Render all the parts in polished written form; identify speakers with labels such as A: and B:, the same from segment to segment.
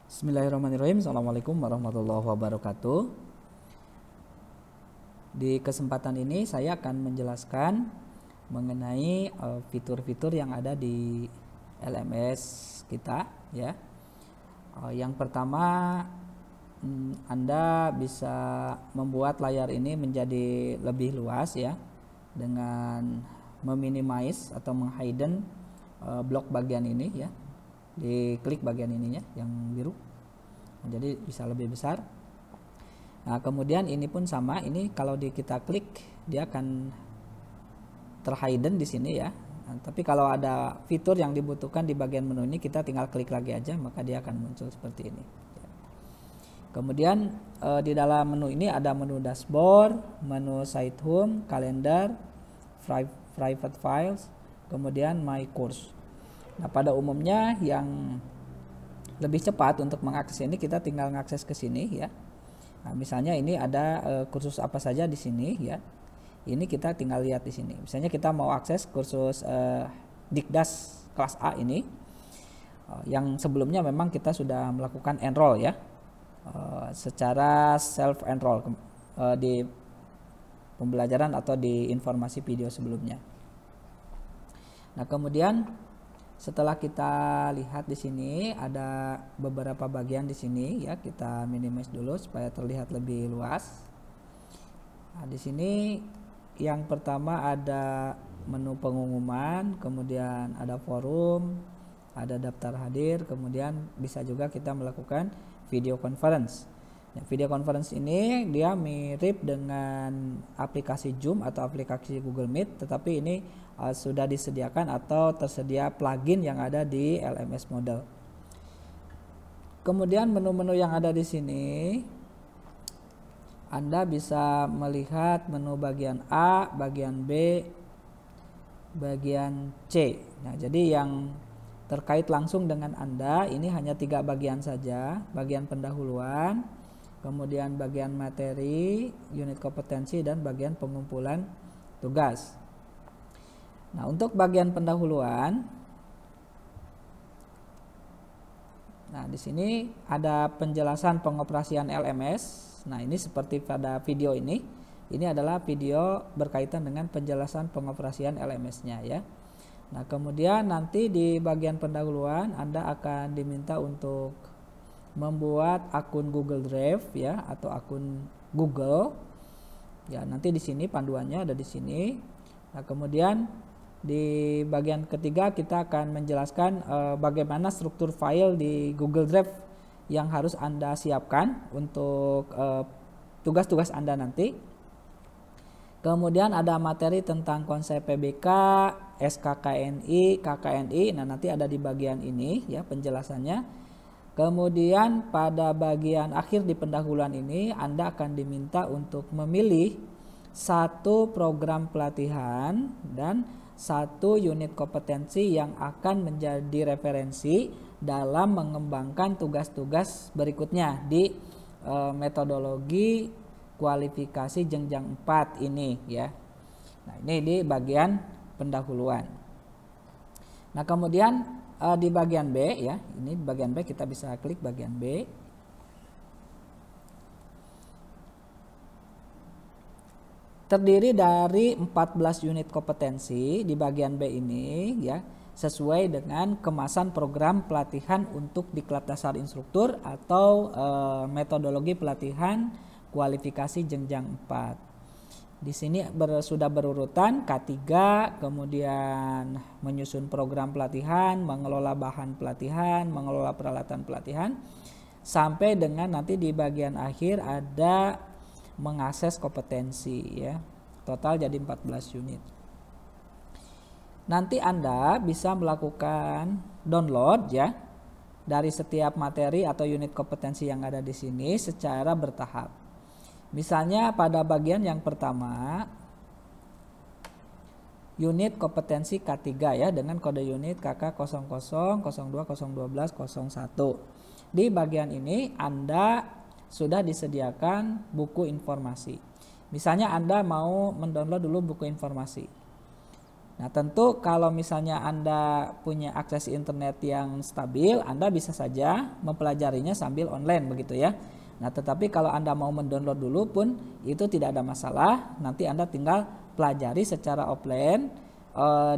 A: Bismillahirrahmanirrahim. Assalamualaikum warahmatullahi wabarakatuh. Di kesempatan ini saya akan menjelaskan mengenai fitur-fitur yang ada di LMS kita ya. Yang pertama, Anda bisa membuat layar ini menjadi lebih luas ya dengan meminimize atau menghidden blok bagian ini ya. Diklik bagian ininya yang biru, jadi bisa lebih besar. Nah, kemudian ini pun sama, ini kalau kita klik dia akan terhidden di sini ya. Nah, tapi kalau ada fitur yang dibutuhkan di bagian menu ini, kita tinggal klik lagi aja, maka dia akan muncul seperti ini. Kemudian di dalam menu ini ada menu dashboard, menu site home, kalender, private files, kemudian my course. Nah, pada umumnya yang lebih cepat untuk mengakses ini, kita tinggal mengakses ke sini ya. Nah, misalnya ini ada kursus apa saja di sini ya. Ini kita tinggal lihat di sini. Misalnya kita mau akses kursus Dikdas kelas A ini, yang sebelumnya memang kita sudah melakukan enroll ya, secara self enroll di pembelajaran atau di informasi video sebelumnya. Nah, kemudian setelah kita lihat di sini ada beberapa bagian di sini ya, kita minimize dulu supaya terlihat lebih luas. Nah, di sini yang pertama ada menu pengumuman, kemudian ada forum, ada daftar hadir, kemudian bisa juga kita melakukan video conference. Nah, video conference ini dia mirip dengan aplikasi Zoom atau aplikasi Google Meet, tetapi ini sudah disediakan atau tersedia plugin yang ada di LMS Model. Kemudian menu-menu yang ada di sini, Anda bisa melihat menu bagian A, bagian B, bagian C. Nah, jadi yang terkait langsung dengan Anda ini hanya 3 bagian saja, bagian pendahuluan, kemudian bagian materi, unit kompetensi, dan bagian pengumpulan tugas. Nah, untuk bagian pendahuluan, nah di sini ada penjelasan pengoperasian LMS. Nah, ini seperti pada video ini. Ini adalah video berkaitan dengan penjelasan pengoperasian LMS-nya ya. Nah, kemudian nanti di bagian pendahuluan Anda akan diminta untuk membuat akun Google Drive ya, atau akun Google. Ya, nanti di sini panduannya ada di sini. Nah, kemudian di bagian ketiga kita akan menjelaskan bagaimana struktur file di Google Drive yang harus Anda siapkan untuk tugas-tugas Anda nanti. Kemudian ada materi tentang konsep PBK, SKKNI, KKNI. Nah, nanti ada di bagian ini ya penjelasannya. Kemudian pada bagian akhir di pendahuluan ini Anda akan diminta untuk memilih satu program pelatihan dan satu unit kompetensi yang akan menjadi referensi dalam mengembangkan tugas-tugas berikutnya di metodologi kualifikasi jenjang 4 ini ya. Nah, ini di bagian pendahuluan. Nah, kemudian di bagian B ya, ini di bagian B kita bisa klik bagian B. Terdiri dari 14 unit kompetensi di bagian B ini ya, sesuai dengan kemasan program pelatihan untuk diklat dasar instruktur atau metodologi pelatihan kualifikasi jenjang 4. Di sini sudah berurutan K3, kemudian menyusun program pelatihan, mengelola bahan pelatihan, mengelola peralatan pelatihan, sampai dengan nanti di bagian akhir ada mengakses kompetensi ya. Total jadi 14 unit. Nanti Anda bisa melakukan download ya dari setiap materi atau unit kompetensi yang ada di sini secara bertahap. Misalnya pada bagian yang pertama, unit kompetensi K3 ya, dengan kode unit KK00 02 012 01. Di bagian ini Anda sudah disediakan buku informasi. Misalnya Anda mau mendownload dulu buku informasi. Nah, tentu kalau misalnya Anda punya akses internet yang stabil, Anda bisa saja mempelajarinya sambil online begitu ya. Nah, tetapi kalau Anda mau mendownload dulu pun itu tidak ada masalah. Nanti Anda tinggal pelajari secara offline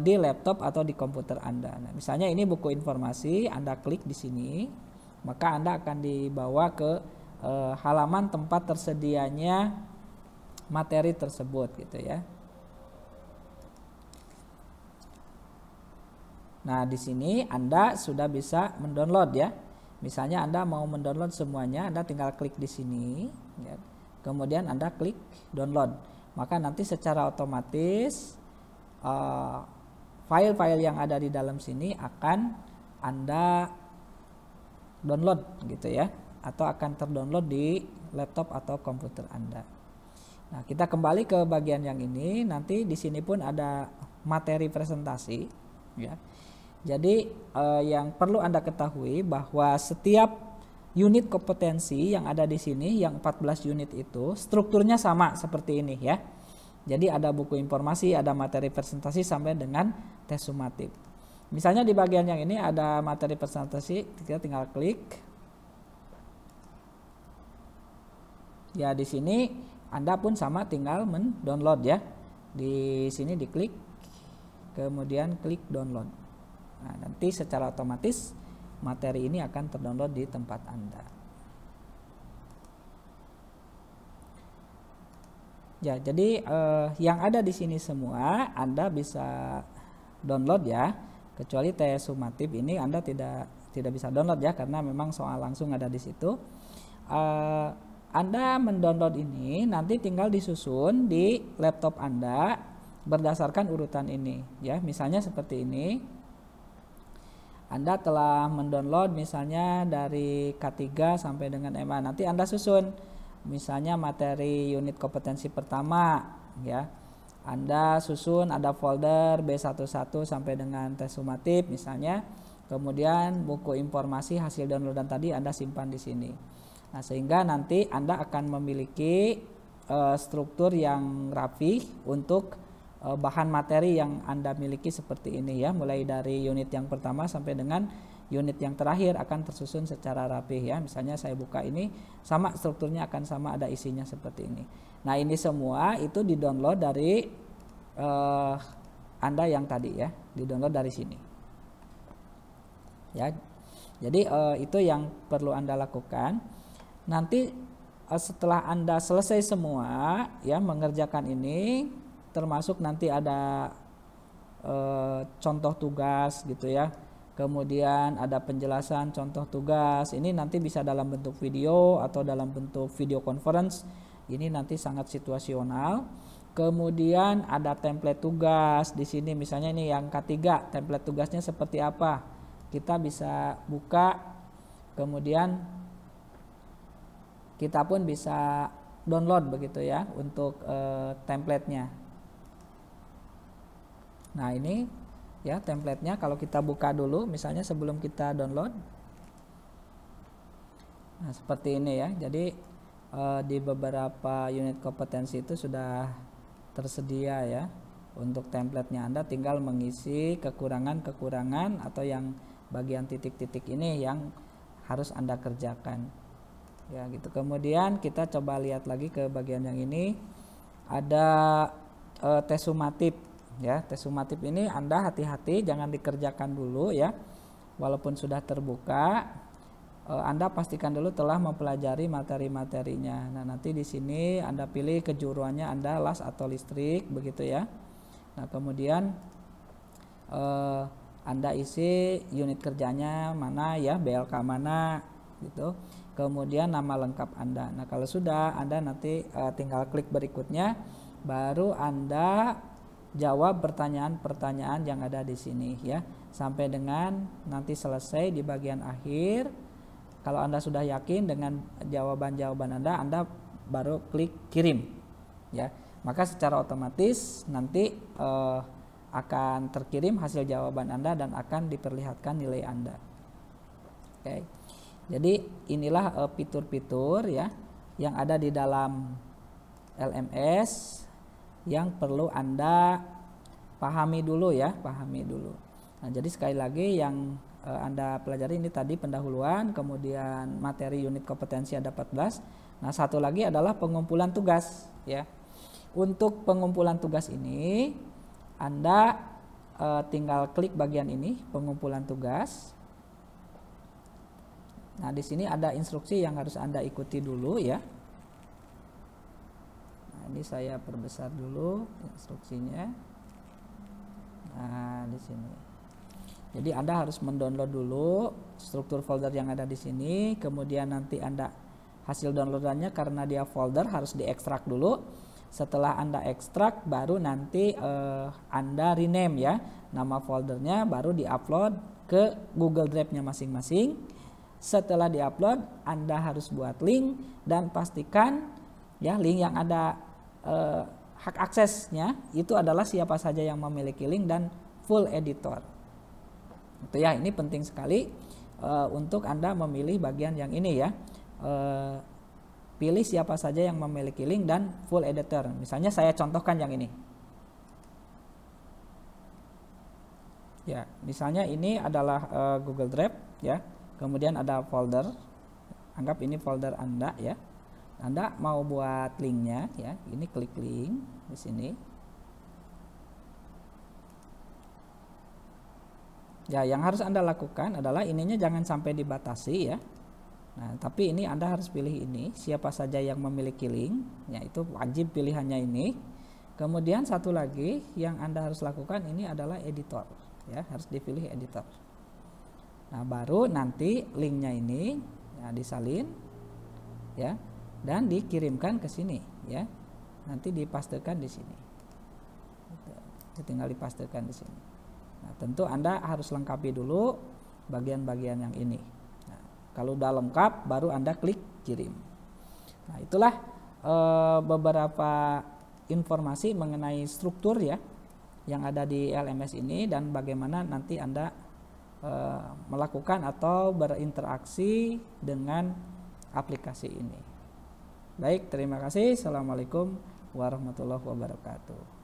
A: di laptop atau di komputer Anda. Nah, misalnya ini buku informasi, Anda klik di sini, maka Anda akan dibawa ke halaman tempat tersedianya materi tersebut gitu ya. Nah, di sini Anda sudah bisa mendownload ya. Misalnya Anda mau mendownload semuanya, Anda tinggal klik di sini ya. Kemudian Anda klik download. Maka nanti secara otomatis file-file yang ada di dalam sini akan Anda download gitu ya, atau akan terdownload di laptop atau komputer Anda. Nah, kita kembali ke bagian yang ini. Nanti di sini pun ada materi presentasi ya. Jadi yang perlu Anda ketahui bahwa setiap unit kompetensi yang ada di sini, yang 14 unit itu strukturnya sama seperti ini ya. Jadi ada buku informasi, ada materi presentasi sampai dengan tes sumatif. Misalnya di bagian yang ini ada materi presentasi, kita tinggal klik. Ya, di sini Anda pun sama tinggal mendownload ya. Di sini diklik, kemudian klik download. Nah, nanti secara otomatis materi ini akan terdownload di tempat Anda. Ya, jadi yang ada di sini semua Anda bisa download ya, kecuali tes sumatif ini Anda tidak bisa download ya, karena memang soal langsung ada di situ. Anda mendownload ini nanti tinggal disusun di laptop Anda berdasarkan urutan ini ya. Misalnya seperti ini. Anda telah mendownload misalnya dari K3 sampai dengan MA. Nanti Anda susun misalnya materi unit kompetensi pertama ya. Anda susun ada folder B11 sampai dengan tes sumatif misalnya. Kemudian buku informasi hasil downloadan tadi Anda simpan di sini. Nah, sehingga nanti Anda akan memiliki struktur yang rapi untuk bahan materi yang Anda miliki seperti ini ya, mulai dari unit yang pertama sampai dengan unit yang terakhir akan tersusun secara rapih ya. Misalnya saya buka ini, sama strukturnya akan sama, ada isinya seperti ini. Nah, ini semua itu di-download dari Anda yang tadi ya, di-download dari sini. Ya. Jadi itu yang perlu Anda lakukan. Nanti setelah Anda selesai semua ya mengerjakan ini, termasuk nanti ada contoh tugas gitu ya, kemudian ada penjelasan contoh tugas. Ini nanti bisa dalam bentuk video atau dalam bentuk video conference, ini nanti sangat situasional. Kemudian ada template tugas di sini, misalnya ini yang ketiga, template tugasnya seperti apa, kita bisa buka, kemudian kita pun bisa download begitu ya untuk templatenya. Nah, ini ya templatenya, kalau kita buka dulu misalnya sebelum kita download. Nah, seperti ini ya. Jadi di beberapa unit kompetensi itu sudah tersedia ya untuk templatenya. Anda tinggal mengisi kekurangan-kekurangan atau yang bagian titik-titik ini yang harus Anda kerjakan. Ya gitu. Kemudian kita coba lihat lagi ke bagian yang ini. Ada tes sumatif. Ya, tes sumatif ini Anda hati-hati jangan dikerjakan dulu ya. Walaupun sudah terbuka, Anda pastikan dulu telah mempelajari materi-materinya. Nah, nanti di sini Anda pilih kejuruannya Anda las atau listrik begitu ya. Nah, kemudian Anda isi unit kerjanya mana ya, BLK mana gitu. Kemudian nama lengkap Anda. Nah, kalau sudah, Anda nanti tinggal klik berikutnya, baru Anda jawab pertanyaan-pertanyaan yang ada di sini ya, sampai dengan nanti selesai di bagian akhir. Kalau Anda sudah yakin dengan jawaban-jawaban Anda baru klik kirim ya. Maka secara otomatis nanti akan terkirim hasil jawaban Anda dan akan diperlihatkan nilai Anda. Oke. Jadi inilah fitur-fitur ya yang ada di dalam LMS yang perlu Anda pahami dulu ya, pahami dulu. Nah, jadi sekali lagi yang Anda pelajari ini tadi pendahuluan, kemudian materi unit kompetensi ada 14. Nah, satu lagi adalah pengumpulan tugas ya. Untuk pengumpulan tugas ini Anda tinggal klik bagian ini, pengumpulan tugas. Nah, di sini ada instruksi yang harus Anda ikuti dulu ya. Nah, ini saya perbesar dulu instruksinya. Nah, di sini. Jadi Anda harus mendownload dulu struktur folder yang ada di sini, kemudian nanti Anda hasil downloadannya karena dia folder harus diekstrak dulu. Setelah Anda ekstrak baru nanti Anda rename ya nama foldernya, baru diupload ke Google Drive-nya masing-masing. Setelah diupload Anda harus buat link dan pastikan ya link yang ada hak aksesnya itu adalah siapa saja yang memiliki link dan full editor. Itu ya, ini penting sekali untuk Anda memilih bagian yang ini ya. Pilih siapa saja yang memiliki link dan full editor. Misalnya saya contohkan yang ini. Ya, misalnya ini adalah Google Drive ya. Kemudian ada folder. Anggap ini folder Anda ya. Anda mau buat linknya ya. Ini klik link di sini. Ya, yang harus Anda lakukan adalah ininya jangan sampai dibatasi ya. Nah, tapi ini Anda harus pilih ini, siapa saja yang memiliki link, ya itu wajib pilihannya ini. Kemudian satu lagi yang Anda harus lakukan ini adalah editor, ya harus dipilih editor. Nah, baru nanti linknya ini ya, disalin, ya, dan dikirimkan ke sini, ya. Nanti dipastekan di sini. Tinggal dipastekan di sini. Nah, tentu Anda harus lengkapi dulu bagian-bagian yang ini. Kalau udah lengkap baru Anda klik kirim. Nah, itulah beberapa informasi mengenai struktur ya yang ada di LMS ini dan bagaimana nanti Anda melakukan atau berinteraksi dengan aplikasi ini. Baik, terima kasih. Assalamualaikum warahmatullahi wabarakatuh.